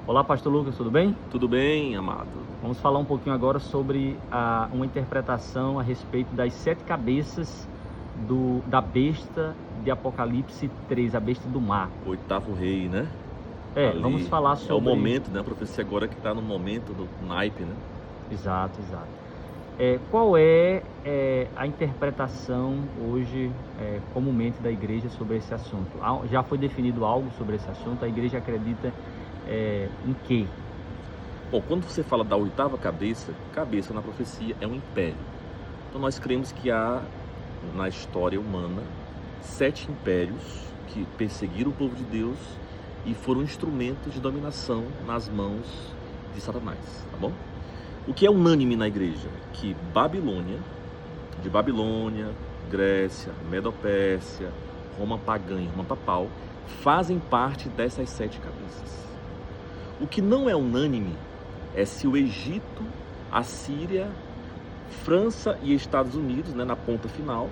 Olá, Pastor Lucas, tudo bem? Tudo bem, amado? Vamos falar um pouquinho agora sobre uma interpretação a respeito das 7 cabeças da besta de Apocalipse 3, a besta do mar. Oitavo rei, né? Vamos falar sobre... É o momento, né? A profecia agora que está no momento do naipe, né? Exato. Qual é a interpretação hoje, comumente, da igreja sobre esse assunto? Já foi definido algo sobre esse assunto? A igreja acredita em quê? Bom, quando você fala da oitava cabeça, cabeça na profecia é um império. Então nós cremos que há, na história humana, 7 impérios que perseguiram o povo de Deus e foram instrumentos de dominação nas mãos de Satanás, tá bom? O que é unânime na igreja? Que Babilônia, Grécia, Medopérsia, Roma pagã e Roma papal fazem parte dessas 7 cabeças. O que não é unânime é se o Egito, a Síria, França e Estados Unidos, né, na ponta final,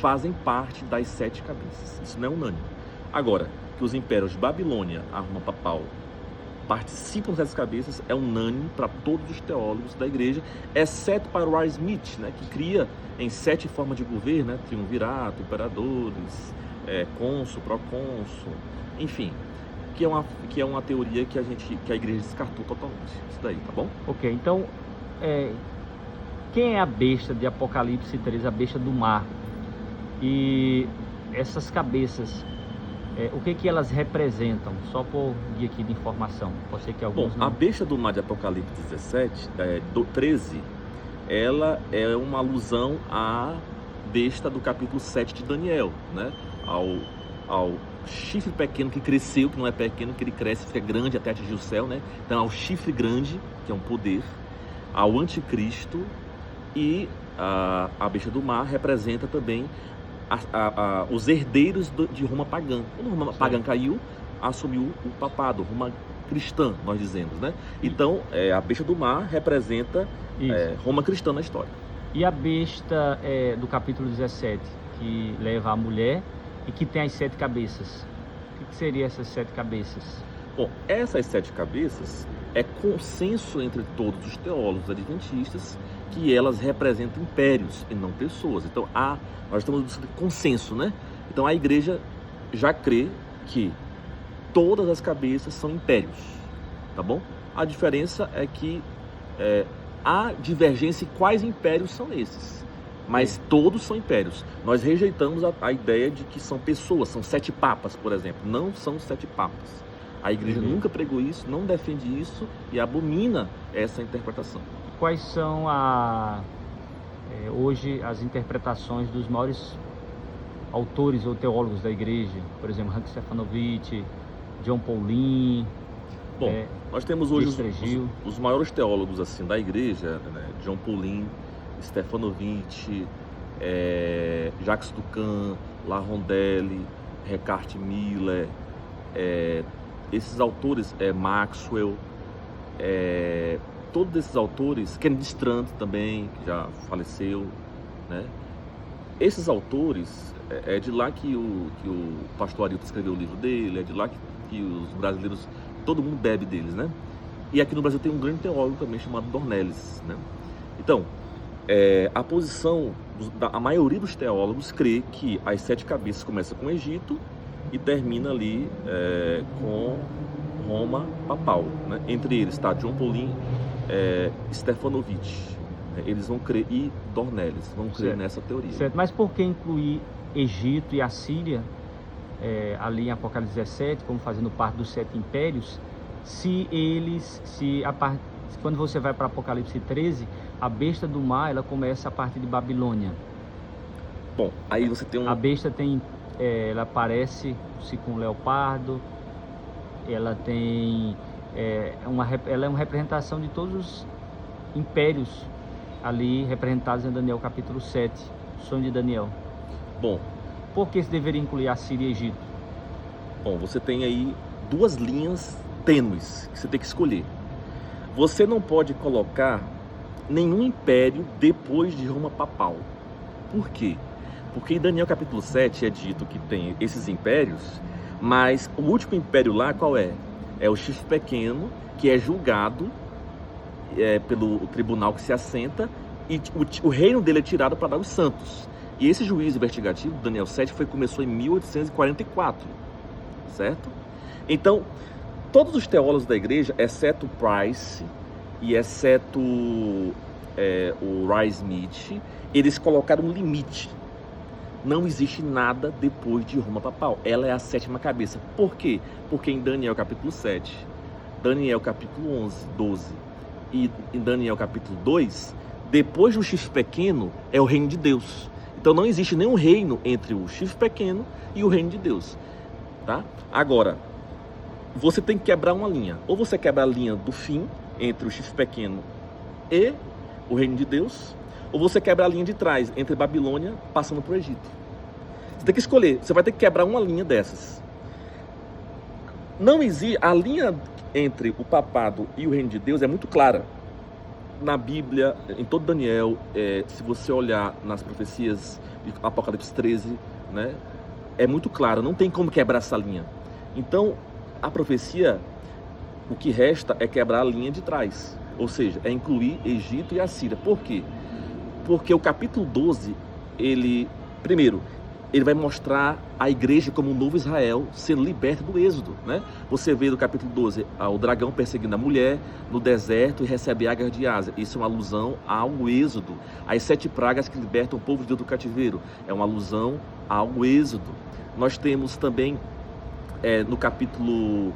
fazem parte das 7 cabeças. Isso não é unânime. Agora, que os impérios de Babilônia, a Roma papal, participam dessas cabeças é unânime para todos os teólogos da igreja, exceto para o R. Smith, né, que cria em 7 formas de governo, né, triunvirato, imperadores, cônsul, procônsul, enfim, que é uma teoria que a igreja descartou totalmente. Isso daí, tá bom? Ok, então, quem é a besta de Apocalipse 3, a besta do mar? E essas cabeças, o que elas representam? Só por guia aqui de informação, pode ser que alguns não... A besta do mar de Apocalipse 13, ela é uma alusão à besta do capítulo 7 de Daniel, né? Ao chifre pequeno que cresceu, que não é pequeno, que ele cresce, fica grande até atingir o céu, né? Então ao chifre grande, que é um poder, ao anticristo, e a besta do mar representa também os herdeiros de Roma pagã. Quando Roma pagã caiu, assumiu o papado, Roma cristã, nós dizemos, né? Então, a besta do mar representa Roma cristã na história. E a besta do capítulo 17, que leva a mulher e que tem as 7 cabeças? O que seriam essas 7 cabeças? Bom, essas 7 cabeças é consenso entre todos os teólogos adventistas que elas representam impérios e não pessoas. Então, nós estamos buscando consenso, né? Então, a igreja já crê que todas as cabeças são impérios, tá bom? A diferença é que há divergência em quais impérios são esses, mas todos são impérios. Nós rejeitamos a ideia de que são pessoas, são 7 papas, por exemplo. Não são 7 papas. A igreja nunca pregou isso, não defende isso e abomina essa interpretação. Quais são hoje as interpretações dos maiores autores ou teólogos da igreja? Por exemplo, Hank Stefanovic, John Paulin. Bom, nós temos hoje os maiores teólogos assim da igreja, né? John Paulin, Stefanovic, Jacques Ducan, La Rondelli, Recart Miller, esses autores, Maxwell, todos esses autores, Kennedy Strand também, que já faleceu, né? Esses autores, é de lá que o pastor Arilton escreveu o livro dele, é de lá que os brasileiros, todo mundo bebe deles, né? E aqui no Brasil tem um grande teólogo também chamado Dornelles, né? Então, a posição a maioria dos teólogos crê que as 7 cabeças começam com o Egito e termina ali com Roma papal, né? Entre eles está John Paulin, Stefanovic, eles vão crer, e Dornelles vão crer nessa teoria. Certo. Mas por que incluir Egito e a Síria ali em Apocalipse 17 como fazendo parte dos 7 impérios, quando você vai para Apocalipse 13, a besta do mar ela começa a partir de Babilônia? Bom, aí você tem a besta tem ela aparece com um leopardo, ela tem ela é uma representação de todos os impérios ali representados em Daniel capítulo 7, sonho de Daniel. Bom, por que se deveria incluir a Síria e Egito? Bom, você tem aí 2 linhas tênues que você tem que escolher. Você não pode colocar nenhum império depois de Roma papal. Por quê? Porque em Daniel capítulo 7 é dito que tem esses impérios, mas o último império lá qual é? É o chifre pequeno, que é julgado pelo tribunal que se assenta, e o reino dele é tirado para dar os santos. E esse juízo investigativo, Daniel 7, começou em 1844, certo? Então, todos os teólogos da igreja, exceto Price e exceto o Rice Smith, eles colocaram um limite. Não existe nada depois de Roma papal. Ela é a 7ª cabeça. Por quê? Porque em Daniel capítulo 7, Daniel capítulo 11, 12 e em Daniel capítulo 2, depois do chifre pequeno é o reino de Deus. Então não existe nenhum reino entre o chifre pequeno e o reino de Deus, tá? Agora, você tem que quebrar uma linha. Ou você quebra a linha do fim entre o chifre pequeno e o reino de Deus, ou você quebra a linha de trás entre Babilônia passando para o Egito. Você tem que escolher. Você vai ter que quebrar uma linha dessas. Não existe a linha entre o papado e o reino de Deus é muito clara. Na Bíblia, em todo Daniel, se você olhar nas profecias de Apocalipse 13, né, é muito claro, não tem como quebrar essa linha. Então, a profecia, o que resta é quebrar a linha de trás, ou seja, é incluir Egito e Assíria. Por quê? Porque o capítulo 12, primeiro, ele vai mostrar a igreja como um novo Israel sendo liberto do êxodo, né? Você vê no capítulo 12 o dragão perseguindo a mulher no deserto e recebe águas de asa. Isso é uma alusão ao êxodo. As 7 pragas que libertam o povo de Deus do cativeiro é uma alusão ao êxodo. Nós temos também no capítulo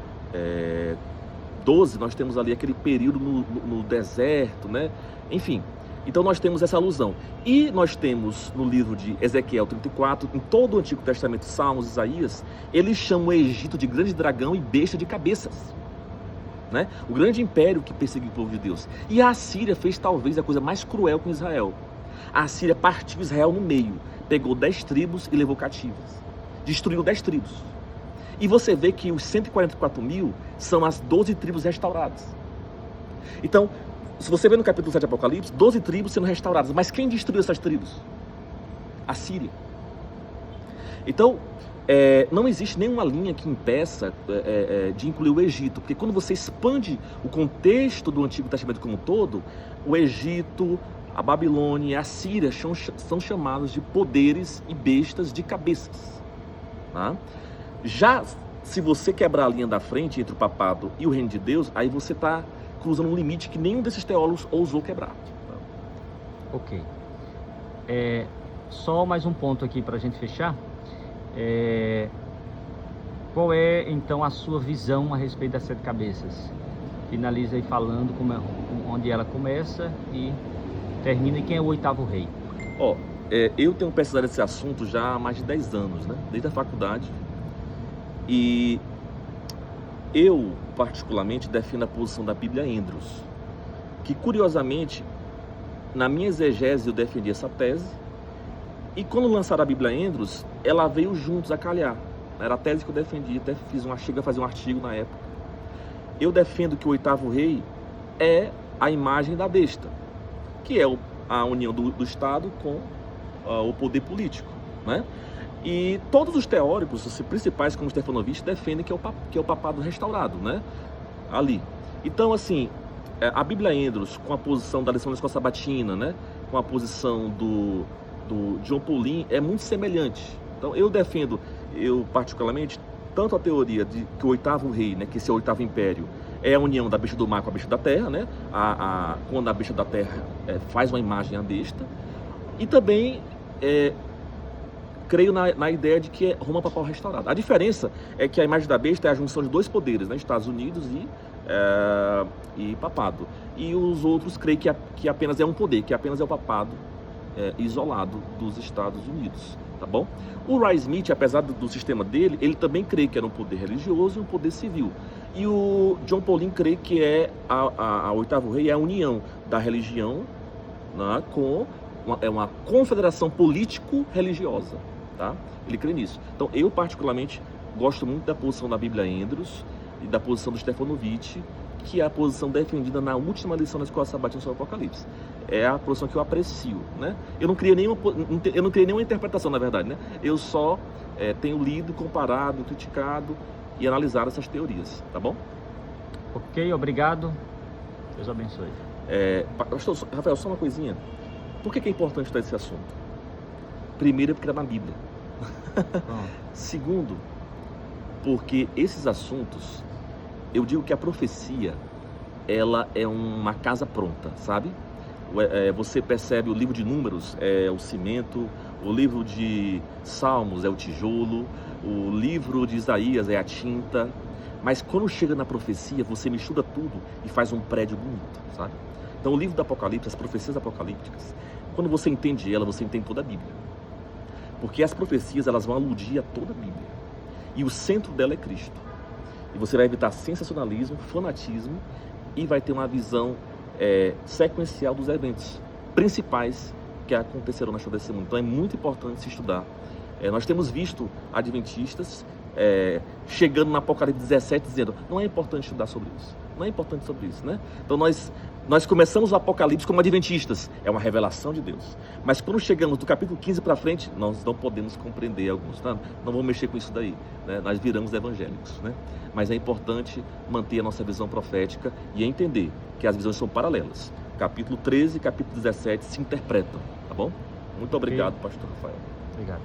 12, nós temos ali aquele período no deserto, né? Enfim, então nós temos essa alusão. E nós temos no livro de Ezequiel 34, em todo o Antigo Testamento, Salmos, Isaías, eles chamam o Egito de grande dragão e besta de cabeças, né? O grande império que perseguiu o povo de Deus. E a Assíria fez talvez a coisa mais cruel com Israel. A Assíria partiu Israel no meio, pegou 10 tribos e levou cativas. Destruiu 10 tribos. E você vê que os 144 mil são as 12 tribos restauradas. Então, se você vê no capítulo 7 de Apocalipse, 12 tribos sendo restauradas. Mas quem destruiu essas tribos? A Síria. Então, não existe nenhuma linha que impeça de incluir o Egito. Porque quando você expande o contexto do Antigo Testamento como um todo, o Egito, a Babilônia e a Síria são chamados de poderes e bestas de cabeças. Tá? Já se você quebrar a linha da frente entre o papado e o reino de Deus, aí você está cruzando um limite que nenhum desses teólogos ousou quebrar. Ok. Só mais um ponto aqui para a gente fechar. Qual é então a sua visão a respeito das 7 cabeças? Finaliza aí falando onde ela começa e termina, e quem é o 8º rei. Eu tenho pesquisado esse assunto já há mais de 10 anos, né? Desde a faculdade. E eu, particularmente, defendo a posição da Bíblia Andrews, que, curiosamente, na minha exegese eu defendi essa tese, e quando lançaram a Bíblia Andrews, ela veio juntos a calhar. Era a tese que eu defendi, até cheguei a fazer um artigo na época. Eu defendo que o 8º rei é a imagem da besta, que é a união do Estado com o poder político, né? E todos os teóricos, os principais, como Stefanovic, defendem que é o papado restaurado, né? Ali. Então, assim, a Bíblia Andrews, com a posição da lição da escola sabatina, né? Com a posição do John Paulin, é muito semelhante. Então, eu defendo, particularmente, tanto a teoria de que o 8º rei, né? Que esse é o 8º império, é a união da besta do mar com a besta da terra, né? Quando a besta da terra faz uma imagem à besta. E também creio na ideia de que é Roma papal restaurada. A diferença é que a imagem da besta é a junção de 2 poderes, né? Estados Unidos e papado. E os outros creem que apenas é um poder, que apenas é o papado isolado dos Estados Unidos, tá bom? O Rice Smith, apesar do sistema dele, ele também crê que era um poder religioso e um poder civil. E o John Paulin crê que a 8º rei é a união da religião, né, com uma confederação político-religiosa, tá? Ele crê nisso. Então, eu particularmente gosto muito da posição da Bíblia Andrews e da posição do Stefanovic, que é a posição defendida na última lição da Escola Sabatina sobre o Apocalipse. É a posição que eu aprecio, né? Eu não criei nenhuma interpretação, na verdade, né? Eu só tenho lido, comparado, criticado e analisado essas teorias, tá bom? Ok, obrigado. Deus abençoe. Pastor Rafael, só uma coisinha. Por que é importante estudar esse assunto? Primeiro, porque está na Bíblia. Segundo, porque esses assuntos, eu digo que a profecia, ela é uma casa pronta, sabe? Você percebe o livro de Números é o cimento, o livro de Salmos é o tijolo, o livro de Isaías é a tinta, mas quando chega na profecia, você mistura tudo e faz um prédio bonito, sabe? Então o livro do Apocalipse, as profecias apocalípticas, quando você entende ela, você entende toda a Bíblia. Porque as profecias, elas vão aludir a toda a Bíblia. E o centro dela é Cristo. E você vai evitar sensacionalismo, fanatismo e vai ter uma visão sequencial dos eventos principais que acontecerão na história desse mundo. Então é muito importante se estudar. Nós temos visto adventistas chegando no Apocalipse 17 dizendo: não é importante estudar sobre isso, não é importante sobre isso, né? Então nós começamos o Apocalipse como adventistas, é uma revelação de Deus, mas quando chegamos do capítulo 15 para frente, nós não podemos compreender alguns, tá? Não vamos mexer com isso daí, né? Nós viramos evangélicos, né? Mas é importante manter a nossa visão profética e entender que as visões são paralelas. Capítulo 13 e capítulo 17 se interpretam, tá bom? Muito obrigado, pastor Rafael. Obrigado.